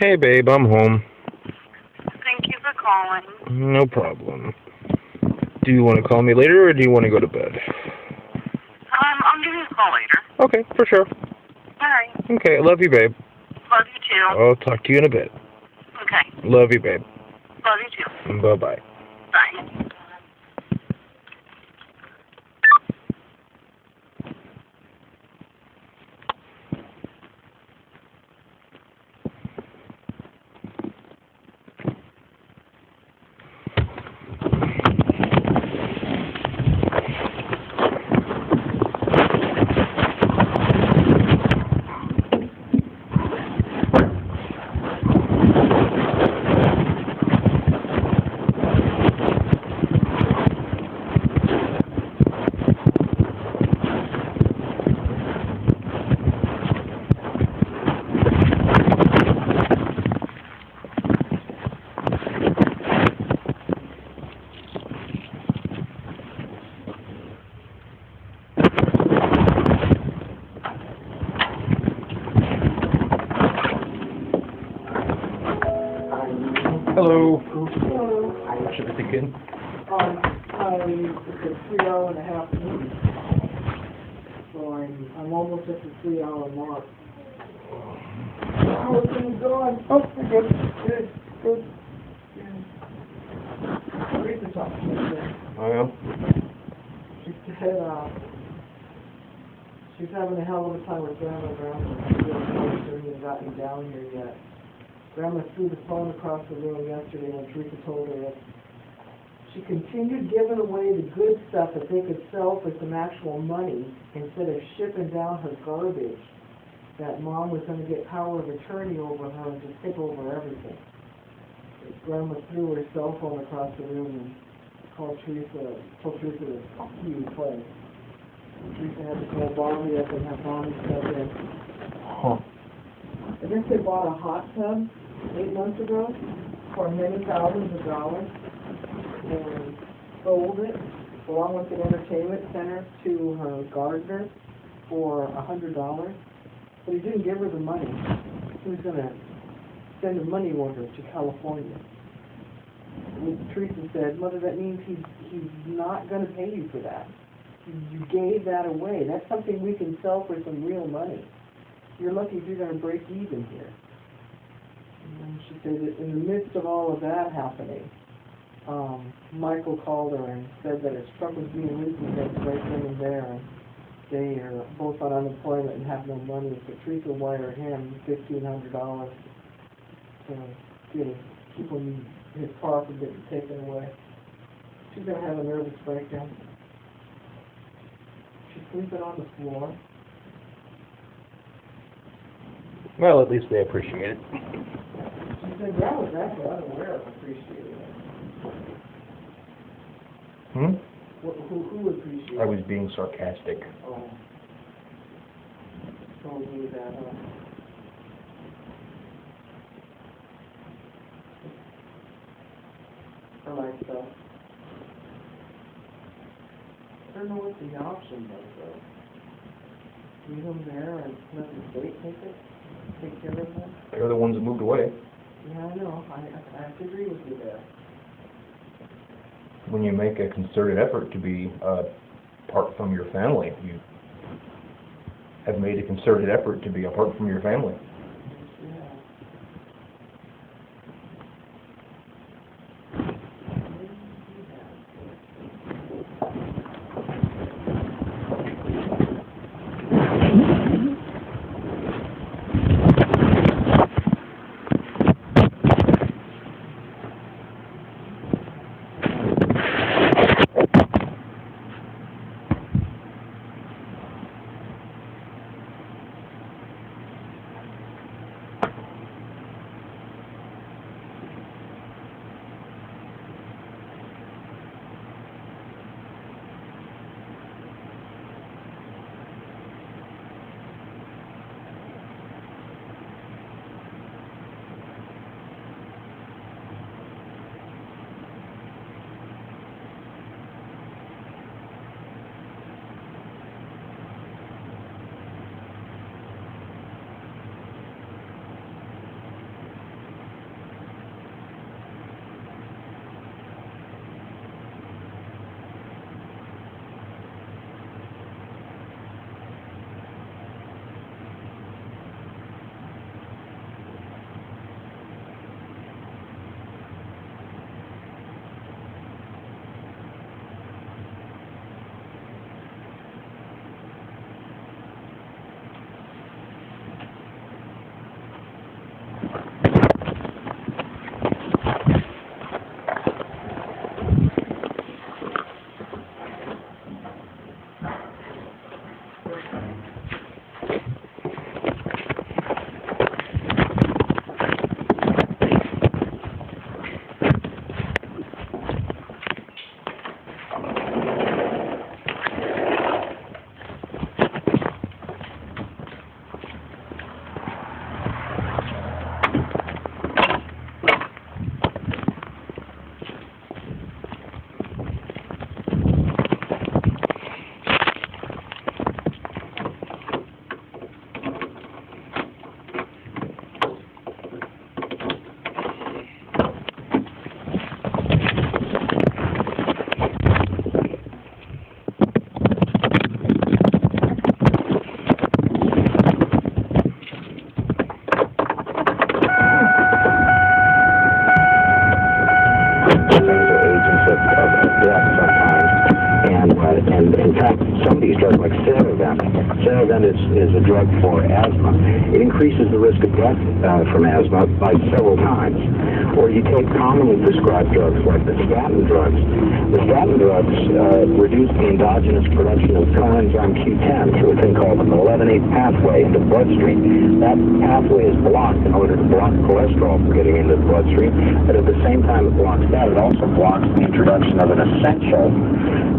Hey, babe, I'm home. Thank you for calling. No problem. Do you want to call me later, or do you want to go to bed? I'll give you a call later. Okay, for sure. Alright. Okay, love you, babe. Love you too. I'll talk to you in a bit. Okay. Love you, babe. Love you too. Bye-bye. Bye. Hello. Hello. How's everything going? It's a 3-hour-and-a-half meeting, so I'm almost at the 3-hour mark. How are things going? Oh, we're good. Good. Yeah. Read the top. I am. She said, she's having a hell of a time with Grandma. Grandma hasn't gotten down here yet. Grandma threw the phone across the room yesterday when Teresa told her that she continued giving away the good stuff that they could sell for some actual money instead of shipping down her garbage. That Mom was going to get power of attorney over her and just take over everything. Grandma threw her cell phone across the room and told Teresa to fuck you twice. Teresa had to call Bonnie up and have Bonnie step in. Huh. I guess they bought a hot tub 8 months ago for many thousands of dollars and sold it along with the entertainment center to her gardener for $100. But he didn't give her the money. He was going to send a money order to California. And Teresa said, Mother, that means he's not going to pay you for that. You gave that away. That's something we can sell for some real money. You're lucky if you're going to break even here. And she said that in the midst of all of that happening, Michael called her and said that his truck was being repossessed right then and there, and they are both on unemployment and have no money. So Teresa wired him $1,500 to keep his car from getting taken away. She's going to have a nervous breakdown. She's sleeping on the floor. Well, at least they appreciate it. She said that was actually unaware of appreciating it. Hmm? Who appreciated it? I was being sarcastic. Oh. Told me that, I like stuff. I don't know what the option was, though. Leave them there and let the state take care of them? They're the ones that moved away. Yeah, I know. I have to agree with you there. When you make a concerted effort to be apart from your family, you have made a concerted effort to be apart from your family. Yeah. Senodent is a drug for asthma. It increases the risk of death from asthma by several times. Or you take commonly prescribed drugs like the statin drugs. The statin drugs reduce the endogenous production of coenzyme Q10 through a thing called an 11-8 pathway into the bloodstream. That pathway is blocked in order to block cholesterol from getting into the bloodstream, but at the same time it blocks that, it also blocks the introduction of an essential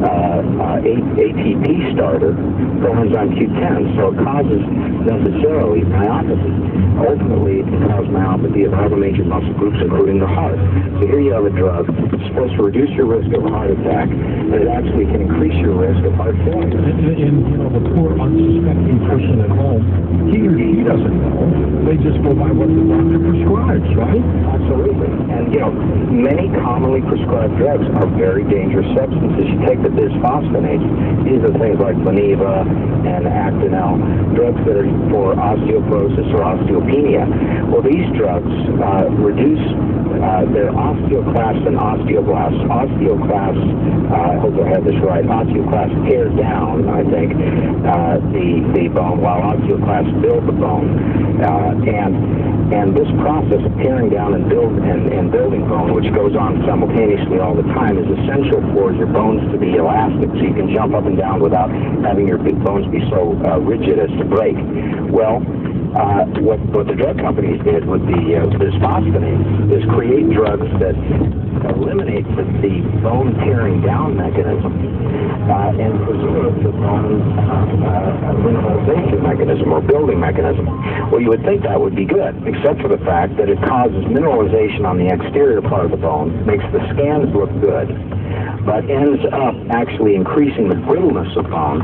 ATP starter, coenzyme Q10, so it causes necessarily myopathy. Ultimately, it can cause myopathy of all the major muscle groups, including the heart. So here you have a drug that's supposed to reduce your risk of a heart attack, and it actually can increase your risk of heart failure. And you know, the poor unsuspecting person at home, he or she doesn't know. They just go by what the doctor prescribes, right? Absolutely. And, you know, many commonly prescribed drugs are very dangerous substances. You take the bisphosphonates. These are things like Boniva and Actonel, drugs that are for osteoporosis or osteopenia. Well, these drugs reduce their osteoclasts and osteoblasts. Osteoclasts, I hope I have this right, osteoclasts tear down, I think, the bone, while osteoclasts build the bone. And this process of tearing down and building bone, which goes on simultaneously all the time, is essential for your bones to be elastic, so you can jump up and down without having your big bones be so rigid as to break. Well, what the drug companies did with the bisphosphonates is create drugs that eliminate the bone tearing down mechanism and preserve the bone mineralization mechanism or building mechanism. Well, you would think that would be good, except for the fact that it causes mineralization on the exterior part of the bone, makes the scans look good, but ends up actually increasing the brittleness of bone